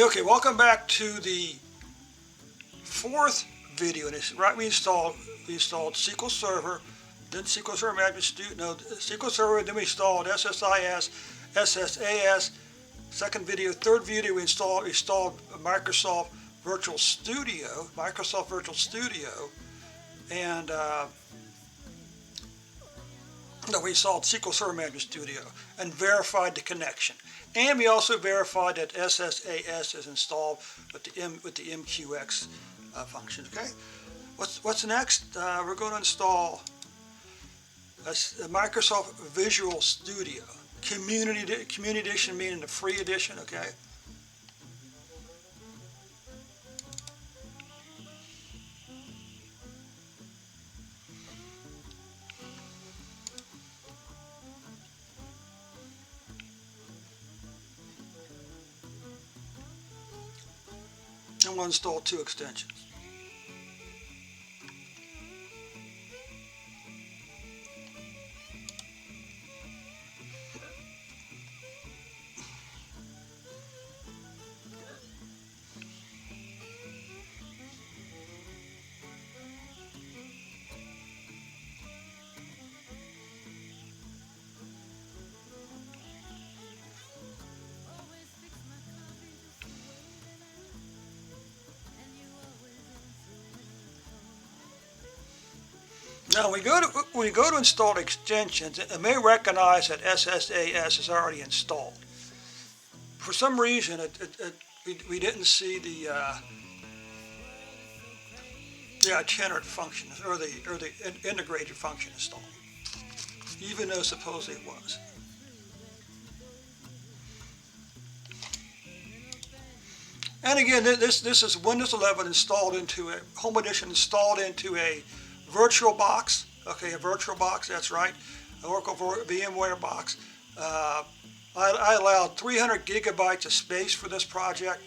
Okay, welcome back to the fourth video. And it's right. We installed SQL Server, then SQL Server Management Studio. No, SQL Server. Then we installed SSIS, SSAS. Second video, third video, we installed Microsoft Virtual Studio, and no, we installed SQL Server Management Studio and verified the connection. And we also verified that SSAS is installed with the MQX function. Okay, what's next? We're going to install a Microsoft Visual Studio Community Edition, meaning the free edition. Okay. And we'll install two extensions. Now, when we go to install extensions, it may recognize that SSAS is already installed. For some reason, we didn't see the itinerant function or the integrated function installed, even though supposedly it was. And again, this is Windows 11 installed into a Home Edition installed into a virtual box. Okay, a virtual box. That's right, an Oracle VMware box. I allowed 300 gigabytes of space for this project.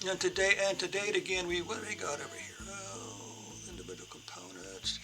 And to date, again, what do we got over here? Oh, individual components.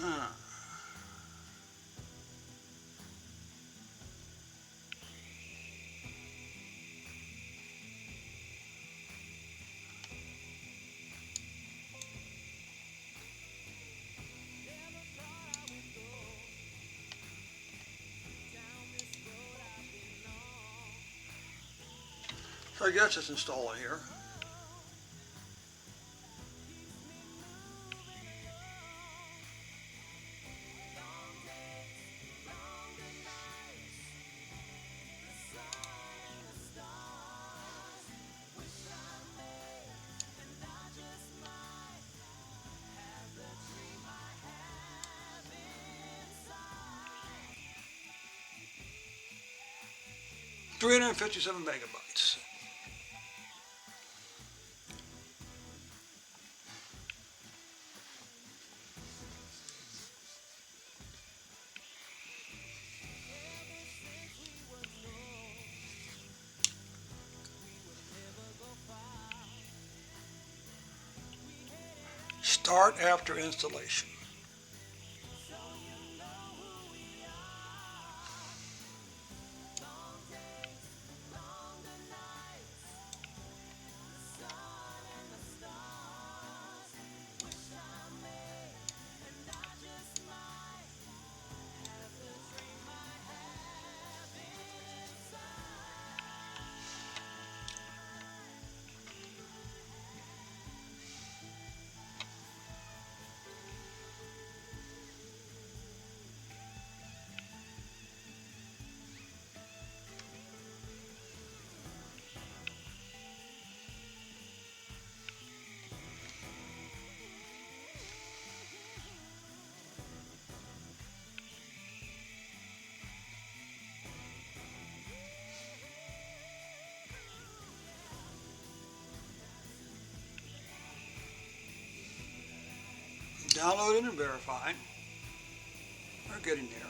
Huh. So I guess it's installing here. $357 megabytes. Cart after installation. Downloading and verifying. We're getting there.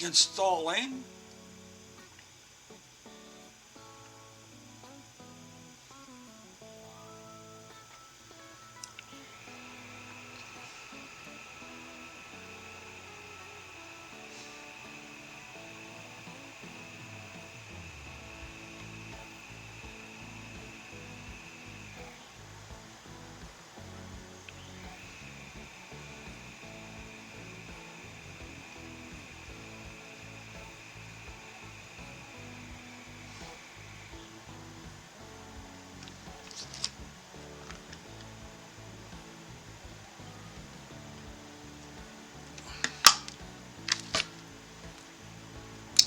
Installing.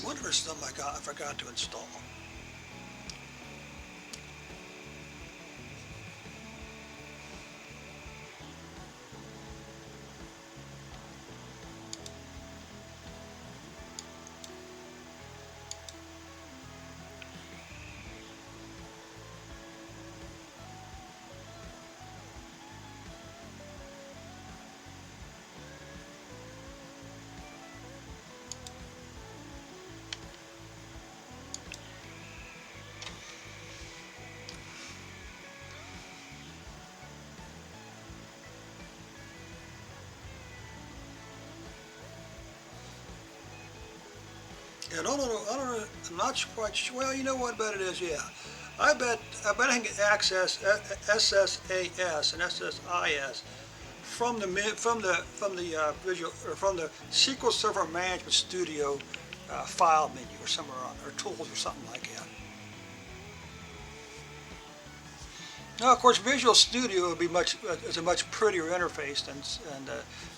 I wonder if there's something I forgot to install. Yeah, I don't know, I'm not quite sure. Well, you know what? I bet it is. Yeah, I bet I can access SSAS and SSIS from visual or from the SQL Server Management Studio file menu or somewhere on or tools or something like that. Now, of course, Visual Studio would be is a much prettier interface than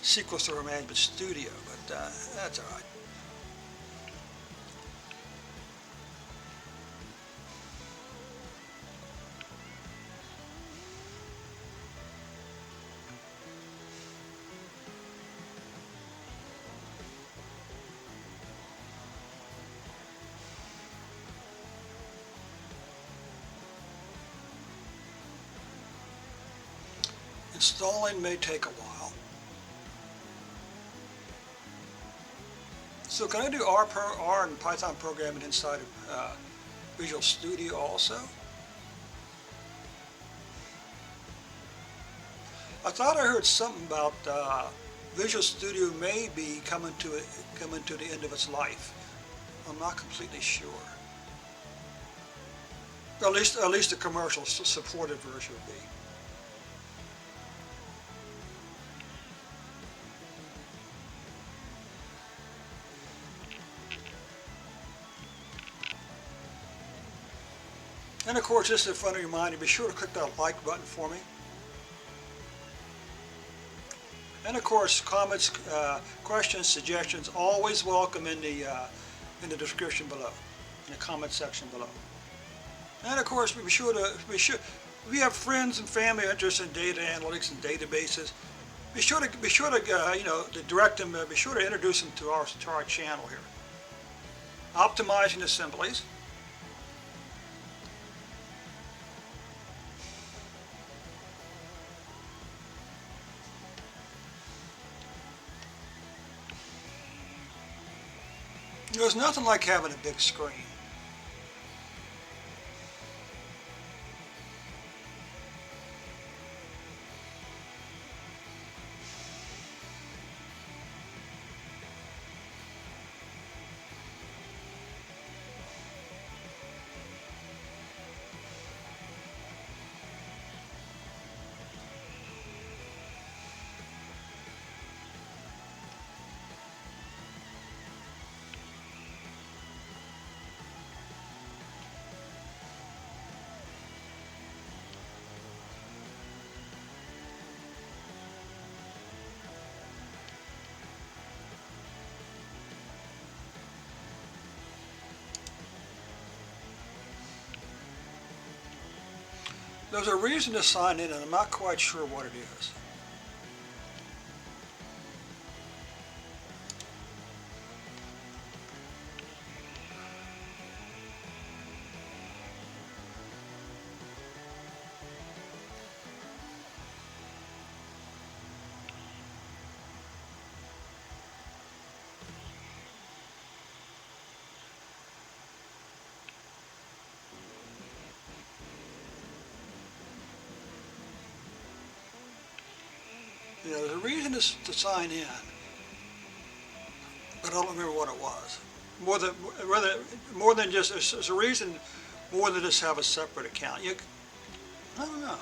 SQL Server Management Studio, but that's all right. Installing may take a while. So can I do R and Python programming inside of Visual Studio also? I thought I heard something about Visual Studio may be coming to the end of its life. I'm not completely sure. At least the commercial supported version would be. And of course, just a friendly reminder, be sure to click that like button for me. And of course, comments, questions, suggestions, always welcome in the description below, in the comment section below. And of course, if you have friends and family interested in data analytics and databases, be sure to direct them. Be sure to introduce them to our channel here. Optimizing assemblies. There's nothing like having a big screen. There's a reason to sign in, and I'm not quite sure what it is. There's a reason to sign in, but I don't remember what it was. More than just, there's a reason more than just have a separate account. I don't know.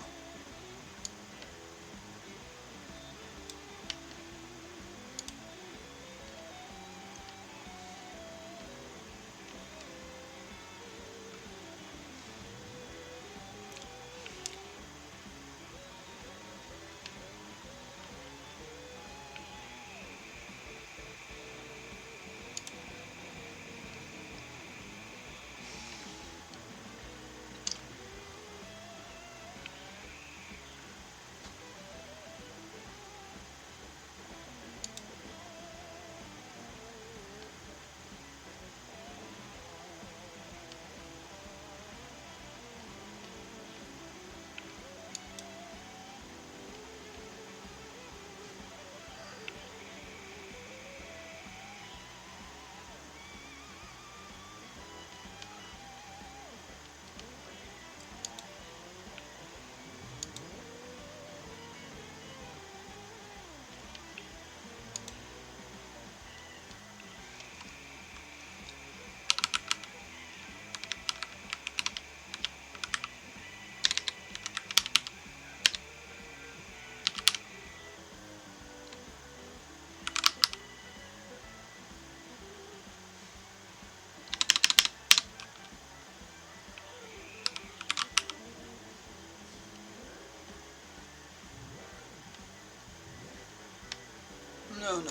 No.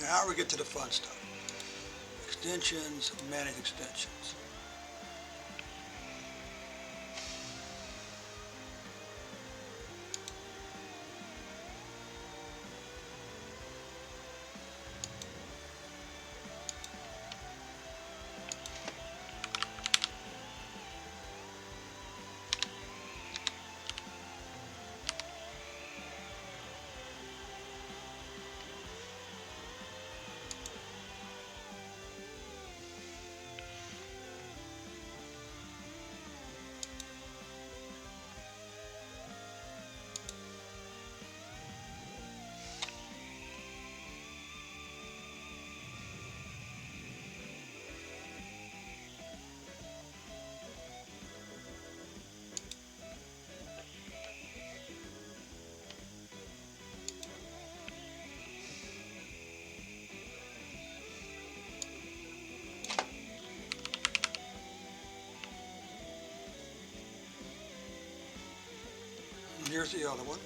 Now we get to the fun stuff. Extensions, manage extensions. Here's the other one.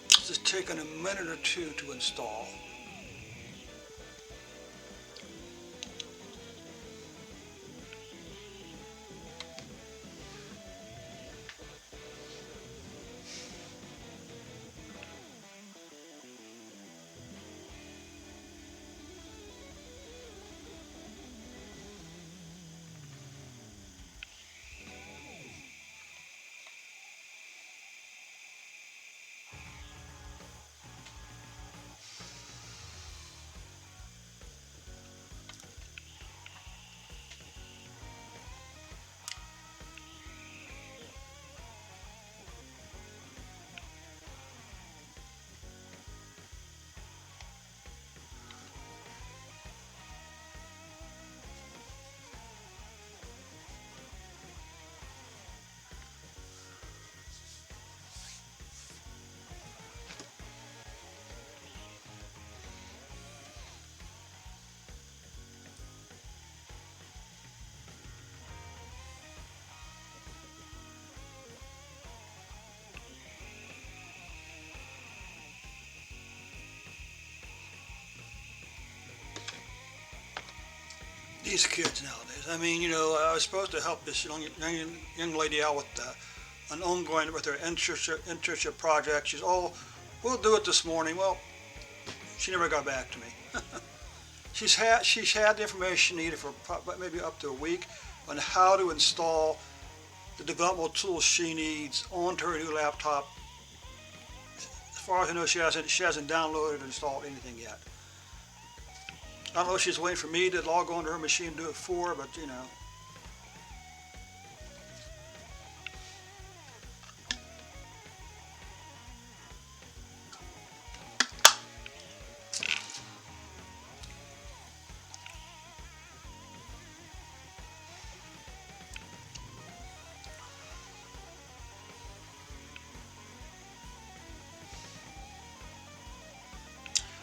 It's just taking a minute or two to install. These kids nowadays. I mean, I was supposed to help this young lady out with an ongoing with her internship project. She's, oh, we'll do it this morning. Well, she never got back to me. she's had the information needed for maybe up to a week on how to install the developmental tools she needs onto her new laptop. As far as I know, she hasn't downloaded or installed anything yet. I don't know if she's waiting for me to log on to her machine and do it for her, but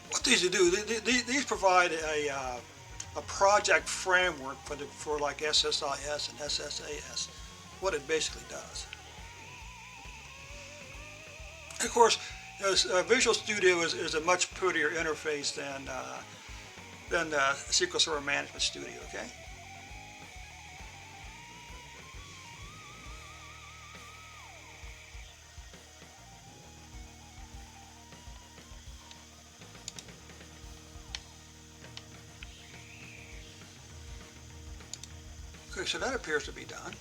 what these do, these provide a project framework for like SSIS and SSAS, what it basically does. Of course, Visual Studio is a much prettier interface than SQL Server Management Studio. Okay. Okay, so that appears to be done.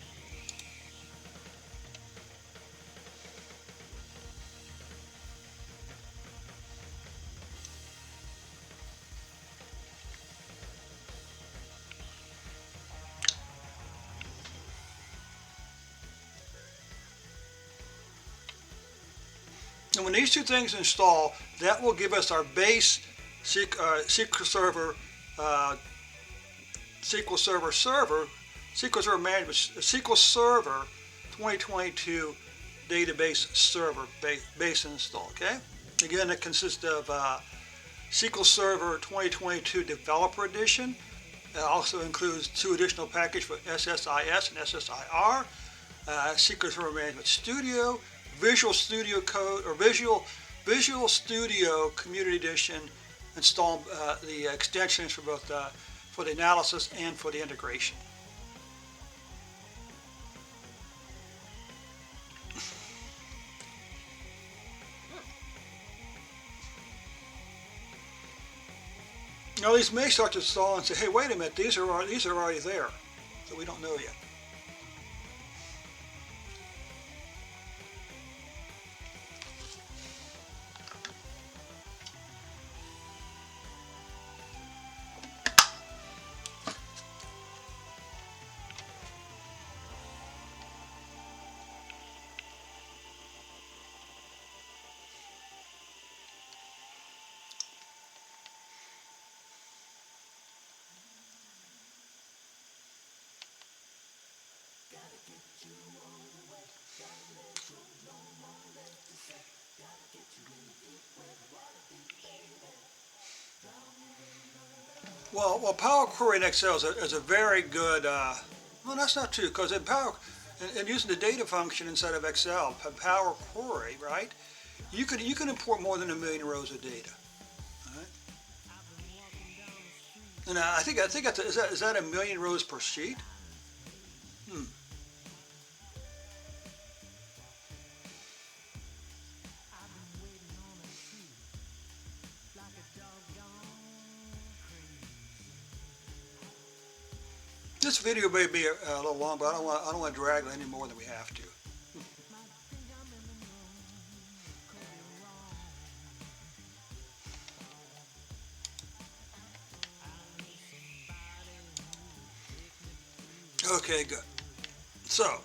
And when these two things install, that will give us our base SQL Server SQL Server 2022 database server base install. Okay. Again, it consists of SQL Server 2022 Developer Edition. It also includes two additional packages for SSIS and SSIR, SQL Server Management Studio, Visual Studio Code, or Visual Studio Community Edition. Install the extensions for both for the analysis and for the integration. Now these may start to install and say, hey, wait a minute, these are already there, so we don't know yet. Well, Power Query in Excel is a very good. Well, that's not true, because in and using the data function instead of Excel, Power Query, right? You can import more than 1,000,000 rows of data. All right? And I think that's, is that 1,000,000 rows per sheet? Hmm. This video may be a little long, but I don't want to drag it any more than we have to. Okay, good. So